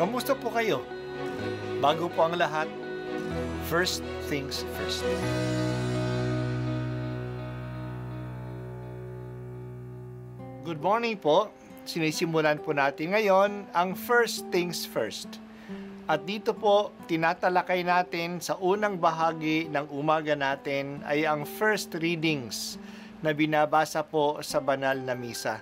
Kamusta po kayo? Bago po ang lahat, first things first. Good morning po. Sinisimulan po natin ngayon ang first things first. At dito po, tinatalakay natin sa unang bahagi ng umaga natin ay ang first readings na binabasa po sa banal na misa.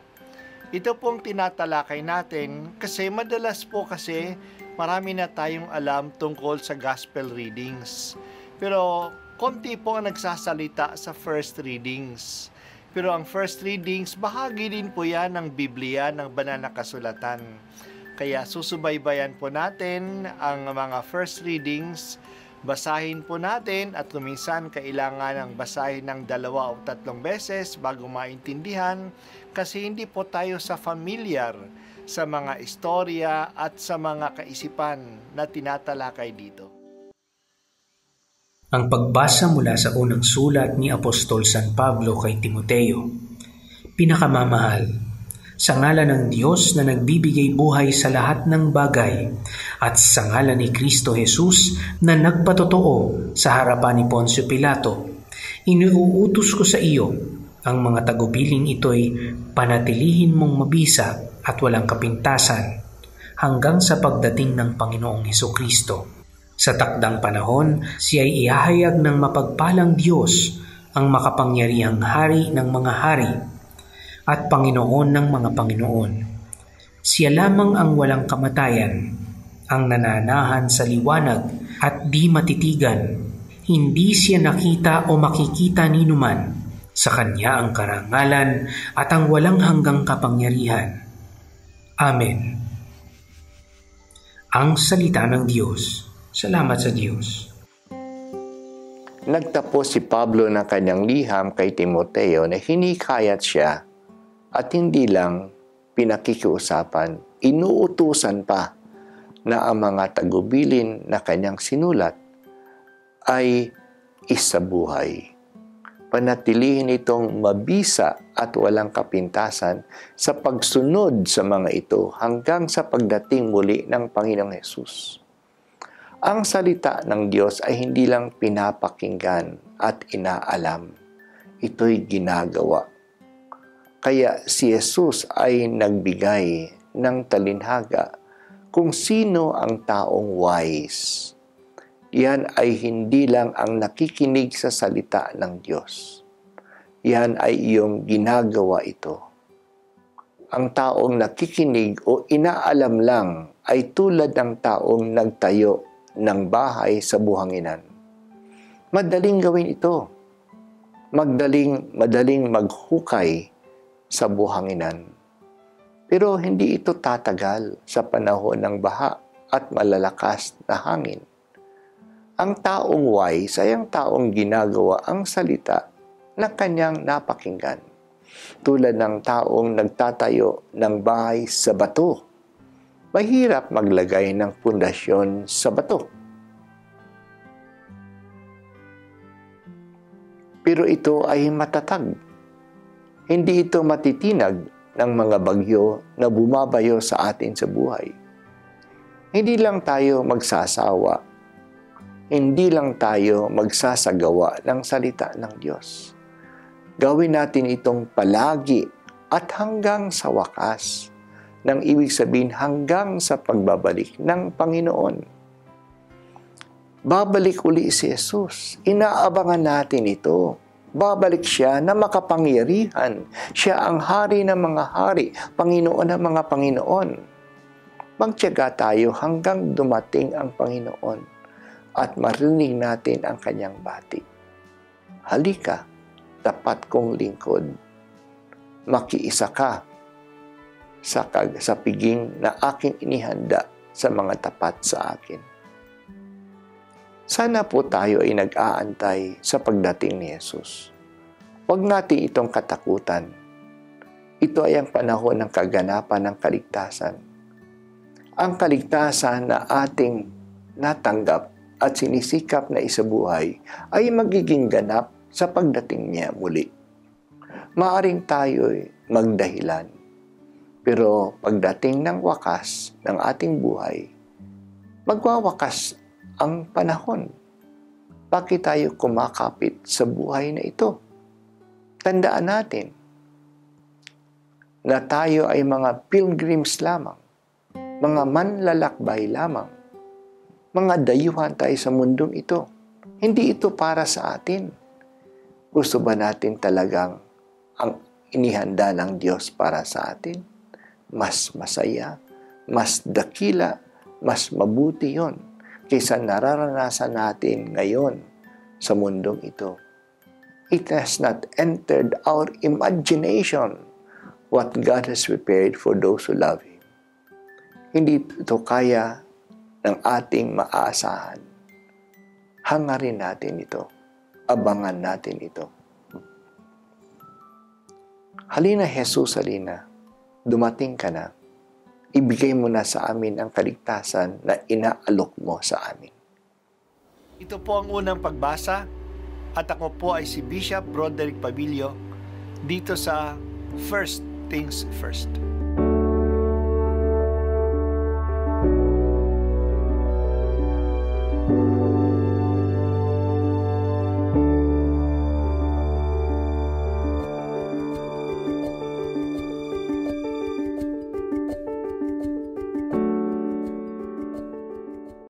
Ito pong tinatalakay natin kasi madalas po kasi marami na tayong alam tungkol sa gospel readings. Pero konti po ang nagsasalita sa first readings. Pero ang first readings, bahagi din po yan ng Biblia, ng banal na kasulatan. Kaya susubaybayan po natin ang mga first readings, basahin po natin at kuminsan kailangan ng basahin ng 2 o 3 beses bago maintindihan kasi hindi po tayo familiar sa mga istorya at sa mga kaisipan na tinatalakay dito. Ang pagbasa mula sa unang sulat ni Apostol San Pablo kay Timoteo. Pinakamamahal, sa ngalan ng Diyos na nagbibigay buhay sa lahat ng bagay at sa ngalan ni Kristo Jesus na nagpatotoo sa harapan ni Poncio Pilato, iniuutos ko sa iyo ang mga tagubiling ito'y panatilihin mong mabisa at walang kapintasan hanggang sa pagdating ng Panginoong Hesukristo. Sa takdang panahon, siya ay ihahayag ng mapagpalang Diyos, ang makapangyarihang hari ng mga hari at Panginoon ng mga Panginoon. Siya lamang ang walang kamatayan, ang nananahan sa liwanag at di matitigan. Hindi siya nakita o makikita ni numan. Sa Kanya ang karangalan at ang walang hanggang kapangyarihan. Amen. Ang salita ng Diyos. Salamat sa Diyos. Nagtapos si Pablo ng kanyang liham kay Timoteo na hinikayat siya at hindi lang pinakikiusapan, inuutusan pa na ang mga tagubilin na kanyang sinulat ay isabuhay. Panatilihin itong mabisa at walang kapintasan sa pagsunod sa mga ito hanggang sa pagdating muli ng Panginoong Hesus. Ang salita ng Diyos ay hindi lang pinapakinggan at inaalam. Ito'y ginagawa. Kaya si Jesus ay nagbigay ng talinhaga kung sino ang taong wise. Yan ay hindi lang ang nakikinig sa salita ng Diyos. Yan ay iyong ginagawa ito. Ang taong nakikinig o inaalam lang ay tulad ng taong nagtayo ng bahay sa buhanginan. Madaling gawin ito. Madaling maghukay sa buhanginan. Pero hindi ito tatagal sa panahon ng baha at malalakas na hangin. Ang taong wise ay ang taong ginagawa ang salita na kanyang napakinggan. Tulad ng taong nagtatayo ng bahay sa bato. Mahirap maglagay ng pundasyon sa bato. Pero ito ay matatag. Hindi ito matitinag ng mga bagyo na bumabayo sa atin sa buhay. Hindi lang tayo magsasawa. Hindi lang tayo magsasagawa ng salita ng Diyos. Gawin natin itong palagi at hanggang sa wakas. Nang ibig sabihin hanggang sa pagbabalik ng Panginoon. Babalik uli si Jesus. Inaabangan natin ito. Babalik siya na makapangyarihan. Siya ang hari ng mga hari, Panginoon ng mga Panginoon. Magtiyaga tayo hanggang dumating ang Panginoon at marinig natin ang kanyang bati. Halika, tapat kong lingkod. Makiisa ka sa piging na aking inihanda sa mga tapat sa akin. Sana po tayo ay nag-aantay sa pagdating ni Jesus. Huwag natin itong katakutan. Ito ay ang panahon ng kaganapan ng kaligtasan. Ang kaligtasan na ating natanggap at sinisikap na isabuhay ay magiging ganap sa pagdating niya muli. Maaring tayo'y magdahilan. Pero pagdating ng wakas ng ating buhay, magwawakas ang panahon. Bakit tayo kumakapit sa buhay na ito? Tandaan natin na tayo ay mga pilgrims lamang, mga manlalakbay lamang, mga dayuhan tayo sa mundong ito. Hindi ito para sa atin. Gusto ba natin talagang ang inihanda ng Diyos para sa atin? Mas masaya, mas dakila, mas mabuti yon kaysa nararanasan natin ngayon sa mundong ito. It has not entered our imagination what God has prepared for those who love Him. Hindi ito kaya ng ating maaasahan. Hangarin natin ito. Abangan natin ito. Halina, Jesus, halina. Dumating ka na. Ibigay mo na sa amin ang kaligtasan na inaalok mo sa amin. Ito po ang unang pagbasa at ako po ay si Bishop Broderick Pabilio dito sa First Things First.